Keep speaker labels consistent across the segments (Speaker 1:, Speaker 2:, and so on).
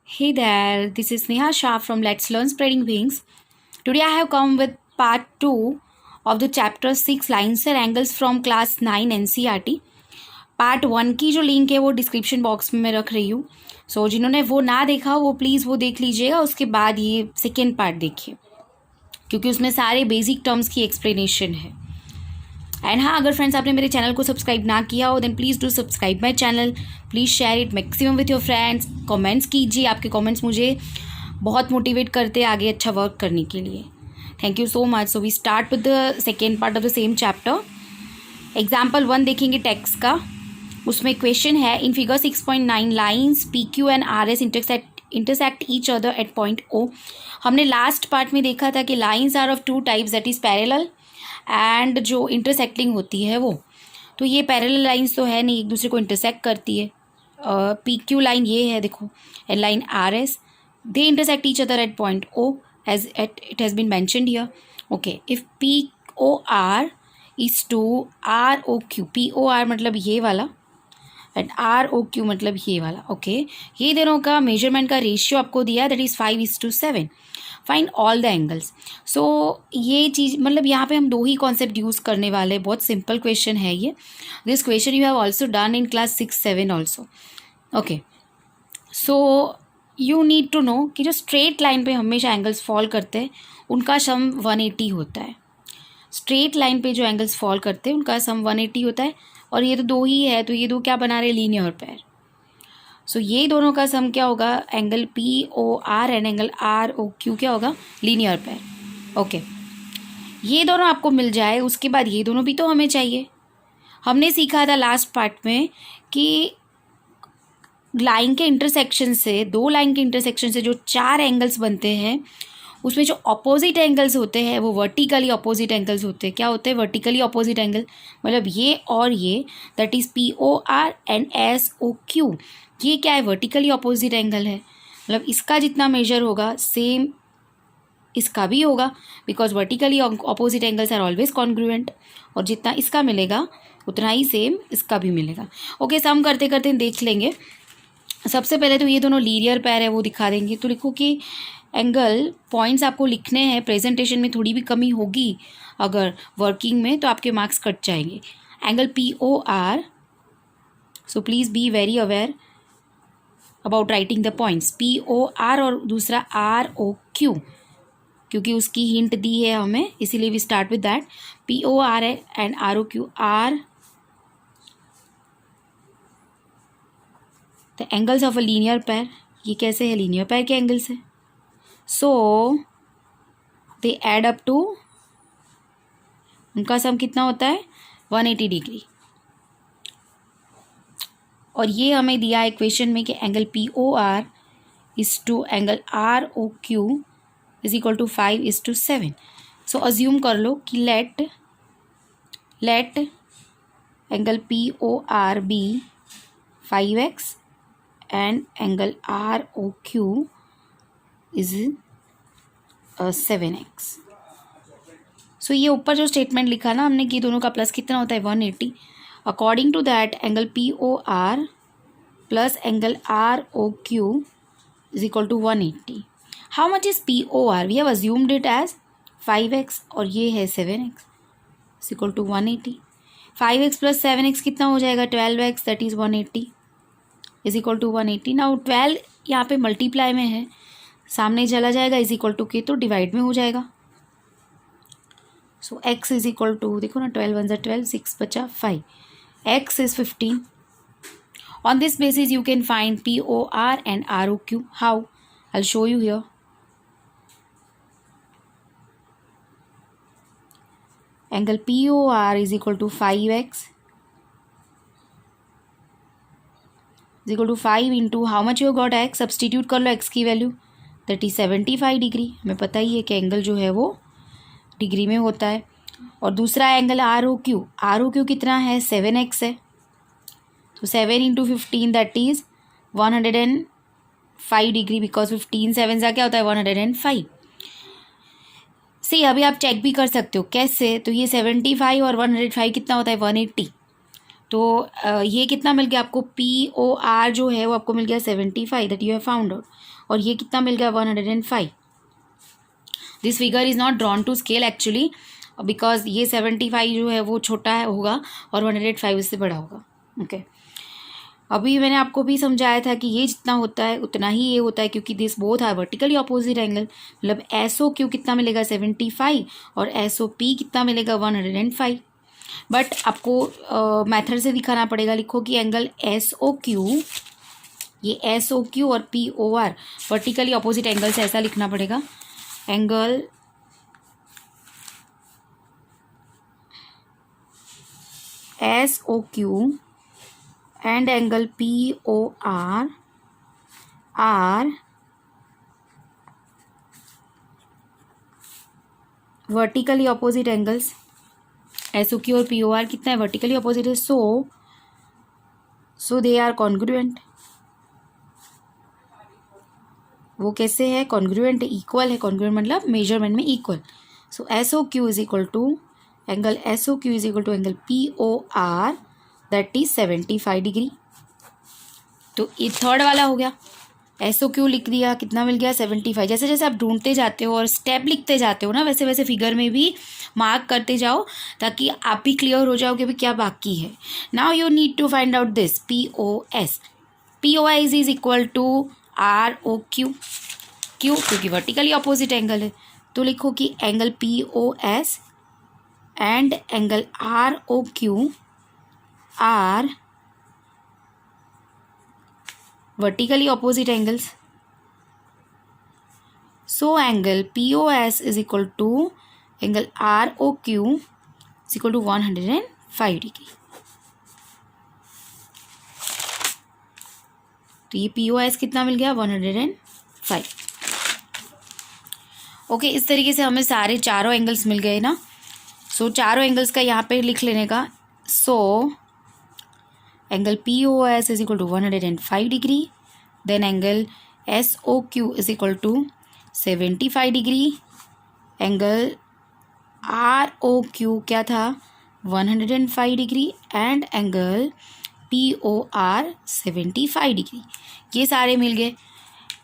Speaker 1: Hey there, this is Neha Shah from Let's Learn Spreading Wings. Today I have come with part 2 of the chapter 6 Lines and Angles from class 9 NCERT. Part 1 की जो link है वो description box में मैं रख रही हूँ. सो जिन्होंने वो ना देखा वो प्लीज़ वो देख लीजिएगा, उसके बाद ये सेकेंड पार्ट देखिए क्योंकि उसमें सारे बेसिक टर्म्स की एक्सप्लेनेशन है. एंड हाँ, अगर फ्रेंड्स आपने मेरे चैनल को सब्सक्राइब ना किया हो then please do subscribe my channel. Please share it maximum with your friends. Comments कीजिए, आपके कमेंट्स मुझे बहुत मोटिवेट करते हैं आगे अच्छा वर्क करने के लिए. Thank you so much. So we start with the second part of the same chapter. Example 1 देखेंगे टेक्स्ट का. उसमें क्वेश्चन है in figure 6.9 lines P Q and R S intersect each other at point O. हमने last part में देखा था कि lines are of two types, that is parallel and जो इंटरसेक्टिंग होती है वो. तो ये पैरेलल लाइंस तो है नहीं, एक दूसरे को इंटरसेक्ट करती है. पी क्यू लाइन ये है देखो, and line R S, they intersect each other at point O as it has been mentioned here. Okay, if P O R is to R O Q, P O R मतलब ये वाला and R O Q मतलब ये वाला. Okay, ये दोनों का measurement का रेशियो आपको दिया that is 5:7. Find all the angles. So ये चीज़ मतलब यहाँ पे हम दो ही कॉन्सेप्ट यूज़ करने वाले. बहुत सिंपल क्वेश्चन है ये. This question you have also done in class 6-7 also. Okay, so you need to know कि जो स्ट्रेट लाइन पे हमेशा एंगल्स फॉल करते हैं उनका सम 180 होता है. स्ट्रेट लाइन पे जो एंगल्स फॉल करते हैं उनका सम 180 होता है. और ये तो दो ही है, तो ये दो क्या बना रहे, लीनियर पेयर. सो ये दोनों का सम क्या होगा, angle P O R and angle R O Q क्या होगा, लीनियर पेयर. ओके, ये दोनों आपको मिल जाए उसके बाद ये दोनों भी तो हमें चाहिए. हमने सीखा था लास्ट पार्ट में कि लाइन के इंटरसेक्शन से, दो लाइन के इंटरसेक्शन से जो चार एंगल्स बनते हैं उसमें जो अपोजिट एंगल्स होते हैं वो वर्टिकली अपोजिट एंगल्स होते हैं. क्या होते हैं वर्टिकली अपोजिट एंगल, मतलब ये और ये, that is P O R and S O Q. ये क्या है, वर्टिकली अपोजिट एंगल है. मतलब इसका जितना मेजर होगा सेम इसका भी होगा because vertically opposite angles are always congruent. और जितना इसका मिलेगा उतना ही सेम इसका भी मिलेगा. ओके, सम करते करते देख लेंगे. सबसे पहले तो ये दोनों लीनियर पेयर है वो दिखा देंगे. तो लिखो कि एंगल पॉइंट्स आपको लिखने हैं. प्रेजेंटेशन में थोड़ी भी कमी होगी अगर वर्किंग में तो आपके मार्क्स कट जाएंगे. Angle P O R, so please be very aware about writing the points. P O R और दूसरा आर ओ क्यू, क्योंकि उसकी हिंट दी है हमें इसीलिए we start with that. P O R है and R O Q are the angles of a linear pair. ये कैसे है, लीनियर पेयर के एंगल्स है. So they add up to, उनका सम कितना होता है 180 डिग्री. और ये हमें दिया है इक्वेशन में कि angle P O R is to angle R O Q is equal to 5:7. So assume कर लो कि let angle P O R be 5x and angle R O Q is 7x. सो ये ऊपर जो स्टेटमेंट लिखा ना हमने कि दोनों का प्लस कितना होता है 180. According to that angle P O R plus angle R O Q is equal to 180. How much is P O R, we have assumed it as 5x और ये है 7x is equal to 180. 5x plus 7x कितना हो जाएगा 12x, that is 180 is equal to 180. Now 12 यहाँ पे multiply में है, सामने चला जाएगा इज इक्वल टू के तो डिवाइड में हो जाएगा. So x is equal to, देखो ना 12 1 12, 6 बचा 5, x is 15. On this basis you can find P O R and R O Q. How, I will show you here. Angle P O R is equal to 5x is equal to 5 into how much you got x, substitute कर लो x की value, that is 75 degree. हमें पता ही है कि angle जो है वो डिग्री में होता है. और दूसरा एंगल आर ओ क्यू कितना है 7x है. तो 7 into 15 that is 105 degree because 15 7 सा क्या होता है 105. सी अभी आप चेक भी कर सकते हो कैसे, तो ये 75 और 105 कितना होता है 180. तो ये कितना मिल गया आपको, POR जो है वो आपको मिल गया 75 that you have found out, और ये कितना मिल गया 105. This figure is not drawn to scale actually, because ये 75 जो है वो छोटा है होगा और 105 इससे बड़ा होगा. ओके अभी मैंने आपको भी समझाया था कि ये जितना होता है उतना ही ये होता है, क्योंकि this both are vertically opposite angle. मतलब SOQ कितना मिलेगा 75 और SOP कितना मिलेगा 105. बट आपको मेथड से दिखाना पड़ेगा. लिखो कि एंगल SOQ, ये SOQ और POR वर्टिकली ऑपोजिट एंगल से, ऐसा लिखना पड़ेगा. Angle SOQ and angle POR are vertically opposite angles. SOQ और POR कितना है, vertically opposite है, so they are congruent. वो कैसे है, congruent है, equal है. congruent मतलब measurement में equal. so SOQ is equal to angle SOQ is equal to angle POR that is 75 degree. तो ये थर्ड वाला हो गया. SOQ लिख दिया, कितना मिल गया 75. जैसे जैसे आप ढूंढते जाते हो और स्टेप लिखते जाते हो ना, वैसे वैसे फिगर में भी मार्क करते जाओ ताकि आप भी क्लियर हो जाओ कि अभी क्या बाकी है. Now you need to find out this POS. POS is equal to ROQ. क्यों, क्योंकि वर्टिकली ऑपोजिट एंगल है. तो लिखो कि angle POS and angle ROQ are vertically opposite angles. So angle POS is equal to angle ROQ is equal to 105 degree. तो ये POS कितना मिल गया 105. ओके इस तरीके से हमें सारे चारों एंगल्स मिल गए ना. सो चारों एंगल्स का यहाँ पे लिख लेने का. सो angle POS is equal to 105 degree. Then angle SOQ is equal to 75 degree. Angle ROQ क्या था 105 degree and angle POR 75 degree. ये सारे मिल गए.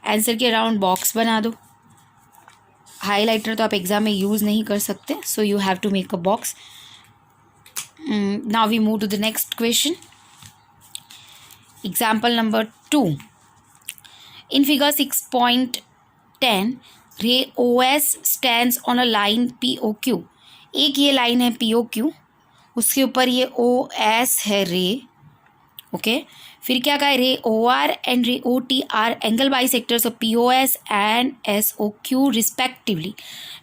Speaker 1: आंसर के अराउंड बॉक्स बना दो. हाईलाइटर तो आप एग्जाम में यूज़ नहीं कर सकते, so you have to make a box. Now we move to the next question. Example number 2. In figure 6.10, ray OS stands on a line POQ. एक ये लाइन है POQ, उसके ऊपर ये OS है रे. ओके फिर क्या कहा, रे OR एंड रे OT R angle bisectors of POS and SOQ respectively.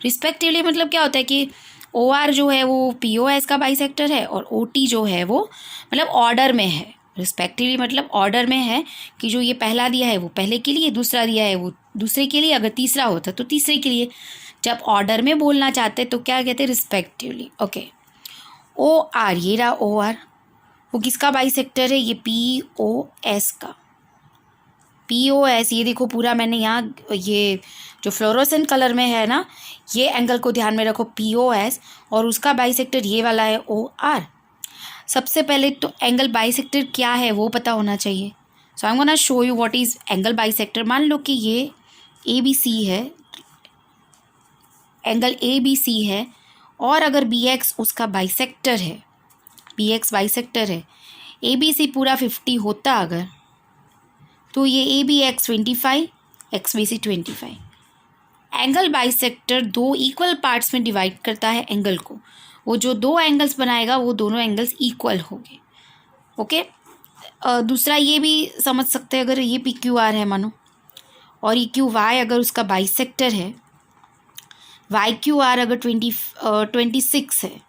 Speaker 1: Respectively मतलब क्या होता है कि OR जो है वो POS का बाइसेक्टर है और OT जो है वो मतलब ऑर्डर में है. रिस्पेक्टिवली मतलब ऑर्डर में है कि जो ये पहला दिया है वो पहले के लिए, दूसरा दिया है वो दूसरे के लिए, अगर तीसरा होता तो तीसरे के लिए. जब ऑर्डर में बोलना चाहते तो क्या कहते हैं, रिस्पेक्टिवली. ओके OR ये रहा OR, वो किसका बाइसेक्टर है, ये POS का. POS ये देखो पूरा मैंने यहाँ ये जो फ्लोरोसेंट कलर में है ना, ये एंगल को ध्यान में रखो POS, और उसका बाइसेक्टर ये वाला है OR. सबसे पहले तो एंगल बाइसेक्टर क्या है वो पता होना चाहिए. So I am gonna show you what is angle bisector. मान लो कि ये ABC है, एंगल ABC है, और अगर BX उसका बाइसेक्टर है, BX बाइसेक्टर है, ABC पूरा 50 होता अगर, तो ये ABX 25, XBC 25. एंगल बाइसेक्टर दो इक्वल पार्ट्स में डिवाइड करता है एंगल को. वो जो दो एंगल्स बनाएगा वो दोनों एंगल्स इक्वल होंगे. ओके दूसरा ये भी समझ सकते हैं, अगर ये PQR है मानो और ये QY अगर उसका बाइसेक्टर है, YQR अगर 26 है,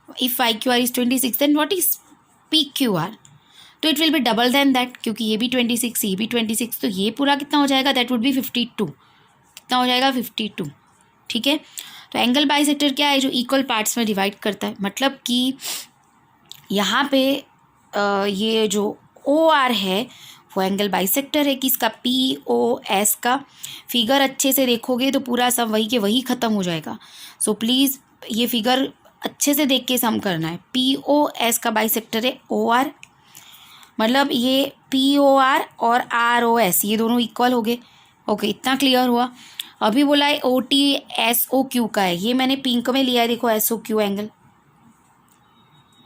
Speaker 1: if YQR is 26 then what is PQR, तो it will be double then that, क्योंकि ये भी 26 ये भी 26, तो ये पूरा कितना हो जाएगा, दैट वुड बी 52. कितना हो जाएगा 52. ठीक है, तो एंगल बाइसेक्टर क्या है, जो इक्वल पार्ट्स में डिवाइड करता है. मतलब कि यहाँ पे ये जो OR है वो एंगल बाइसेक्टर है किसका, POS का. फिगर अच्छे से देखोगे तो पूरा सब वही के वही ख़त्म हो जाएगा. सो प्लीज़ ये फिगर अच्छे से देख के सम करना है. POS का बाइसेक्टर है OR मतलब ये POR और ROS ये दोनों इक्वल हो गए। ओके, इतना क्लियर हुआ। अभी बोला है OT SOQ का है, ये मैंने पिंक में लिया है, देखो SOQ एंगल,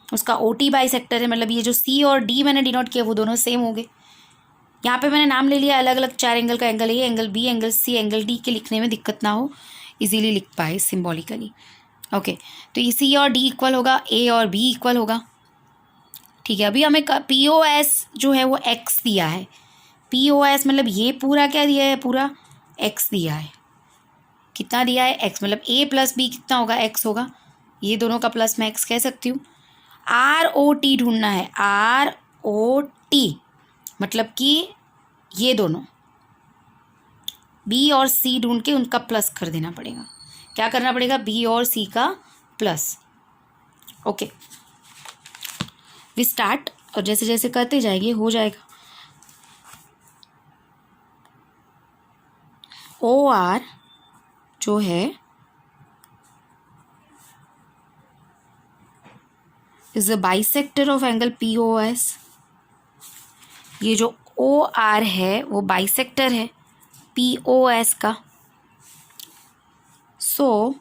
Speaker 1: उसका OT बाइसेक्टर है, मतलब ये जो C और D मैंने डिनोट किया वो दोनों सेम हो गए। यहाँ पे मैंने नाम ले लिया अलग अलग 4 एंगल का, angle A, angle B, angle C, angle D के लिखने में दिक्कत ना हो, इजीली लिख पाए सिम्बॉलिकली। ओके, तो ये C और D इक्वल होगा, A और B इक्वल होगा। ठीक है, अभी हमें POS जो है वो X दिया है। POS मतलब ये पूरा क्या दिया है, पूरा X दिया है। कितना दिया है, X, मतलब A प्लस B कितना होगा, X होगा। ये दोनों का प्लस मैं X कह सकती हूँ। ROT ढूंढना है, ROT मतलब कि ये दोनों B और C ढूंढ के उनका प्लस कर देना पड़ेगा। क्या करना पड़ेगा, B और C का प्लस। ओके, वी स्टार्ट, और जैसे जैसे करते जाएंगे हो जाएगा। OR जो है is the bisector of angle POS। ये जो OR है वो बाइसेक्टर है POS का। So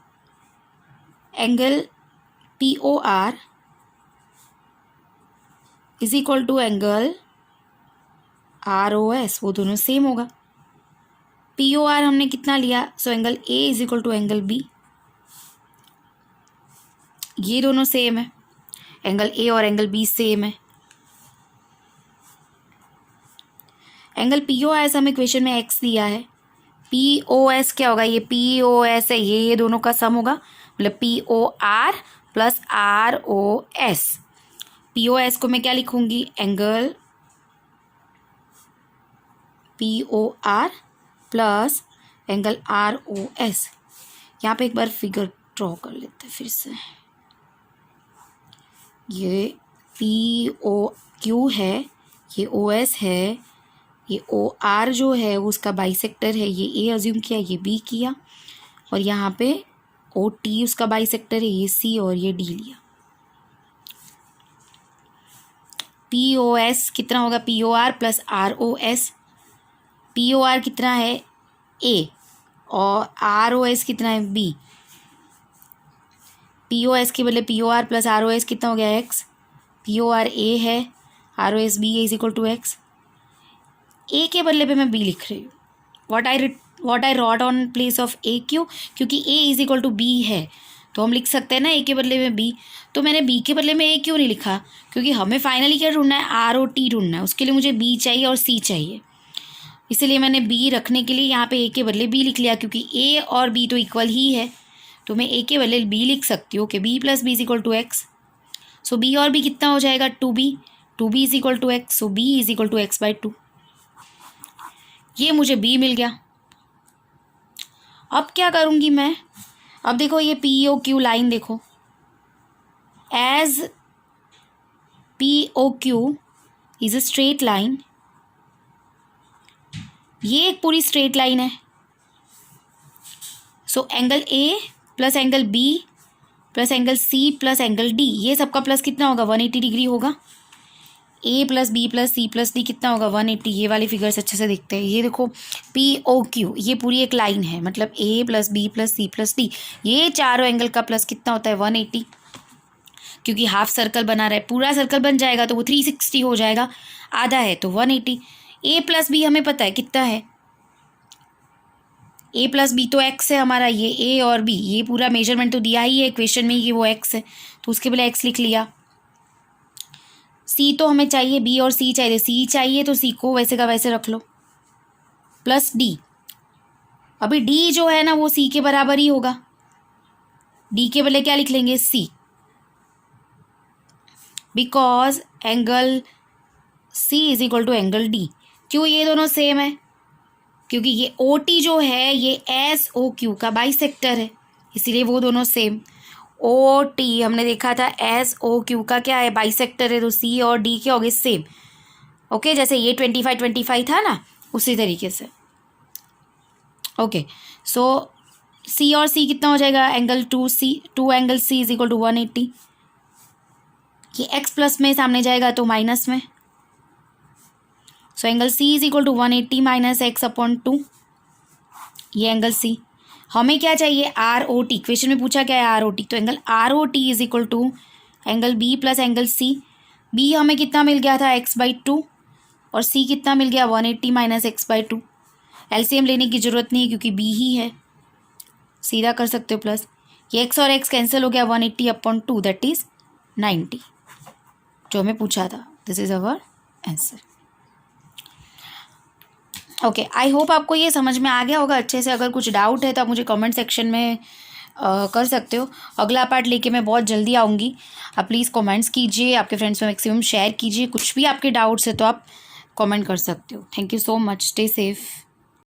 Speaker 1: angle POR is equal to angle ROS, वो दोनों सेम होगा। POR हमने कितना लिया, so angle A is equal to angle B, ये दोनों सेम है, एंगल A और एंगल B सेम है। एंगल POS हमें इक्वेशन में X दिया है। POS क्या होगा, ये POS है, ये दोनों का सम होगा, मतलब POR प्लस ROS। POS को मैं क्या लिखूंगी, angle POR plus angle ROS। यहाँ पे एक बार फिगर ड्रॉ कर लेते हैं फिर से। ये POQ है, ये OS है, ये OR जो है उसका बाइसेक्टर है, ये A अज्यूम किया, ये B किया, और यहाँ पे OT उसका बाइसेक्टर है, ये C और ये D लिया। POS कितना होगा, POR प्लस ROS। POR कितना है A और ROS कितना है B। POS के बदले POR प्लस ROS कितना हो गया, X। POR A है, ROS B is equal to X। A के बदले पे मैं B लिख रही हूँ, what I wrote on place of A, क्यों, क्योंकि A is equal to B है, तो हम लिख सकते हैं ना A के बदले में B। तो मैंने B के बदले में A क्यों नहीं लिखा, क्योंकि हमें फाइनली क्या ढूंढना है, ROT ढूंढना है, उसके लिए मुझे B चाहिए और C चाहिए, इसलिए मैंने B रखने के लिए यहाँ पे A के बदले B लिख लिया, क्योंकि A और B तो इक्वल ही है, तो मैं A के बदले B लिख सकती हूँ कि B plus B is equal to X। So B और B कितना हो जाएगा, 2B is equal to X, so B is equal to X/2। ये मुझे B मिल गया। अब क्या करूँगी मैं, अब देखो ये POQ लाइन देखो, as POQ is a straight line, ये एक पूरी स्ट्रेट लाइन है। So angle A plus angle B plus angle C plus angle D, ये सबका प्लस कितना होगा, 180 डिग्री होगा। A plus B plus C plus D कितना होगा, 180। ये वाली फिगर्स अच्छे से देखते हैं, ये देखो POQ ये पूरी एक लाइन है, मतलब A plus B plus C plus D, ये चारों एंगल का प्लस कितना होता है, 180। क्योंकि हाफ सर्कल बना रहा है, पूरा सर्कल बन जाएगा तो वो 360 हो जाएगा, आधा है तो 180। A प्लस B हमें पता है कितना है, A प्लस B तो X है हमारा, ये A और B ये पूरा मेजरमेंट तो दिया ही है इक्वेशन में, ये वो X है, तो उसके बदले X लिख लिया। C तो हमें चाहिए, B और C चाहिए, C चाहिए तो C को वैसे का वैसे रख लो, प्लस D। अभी D जो है ना वो C के बराबर ही होगा, D के बदले क्या लिख लेंगे, C, because angle C is equal to angle D। क्यों, ये दोनों सेम है, क्योंकि ये OT जो है ये SOQ का बाइसेक्टर है, इसीलिए वो दोनों सेम। OT हमने देखा था SOQ का क्या है, बाइसेक्टर है, तो C और D क्या हो गए, सेम। ओके, जैसे ये 25 था ना, उसी तरीके से। ओके, सो C और C कितना हो जाएगा, angle 2 angle C is equal to 180। ये X प्लस में सामने जाएगा तो माइनस में, so angle C is equal to 180 minus X upon 2, ये एंगल सी। हमें क्या चाहिए, आर ओ टी, क्वेश्चन में पूछा क्या है आर ओ टी, तो angle R O T is equal to angle B plus angle C. B हमें कितना मिल गया था x/2 और सी कितना मिल गया 180 माइनस x/2। एलसीएम लेने की ज़रूरत नहीं है क्योंकि बी ही है, सीधा कर सकते हो प्लस, ये x और x कैंसिल हो गया, 180 अपॉन 2 दैट इज 90, जो हमें पूछा था। This is our answer. Okay, I hope आपको ये समझ में आ गया होगा अच्छे से। अगर कुछ डाउट है तो आप मुझे कमेंट सेक्शन में कर सकते हो। अगला पार्ट लेके मैं बहुत जल्दी आऊँगी। आप प्लीज़ कमेंट्स कीजिए, आपके फ्रेंड्स में मैक्सिमम शेयर कीजिए। कुछ भी आपके डाउट्स है तो आप कमेंट कर सकते हो। Thank you so much, stay safe.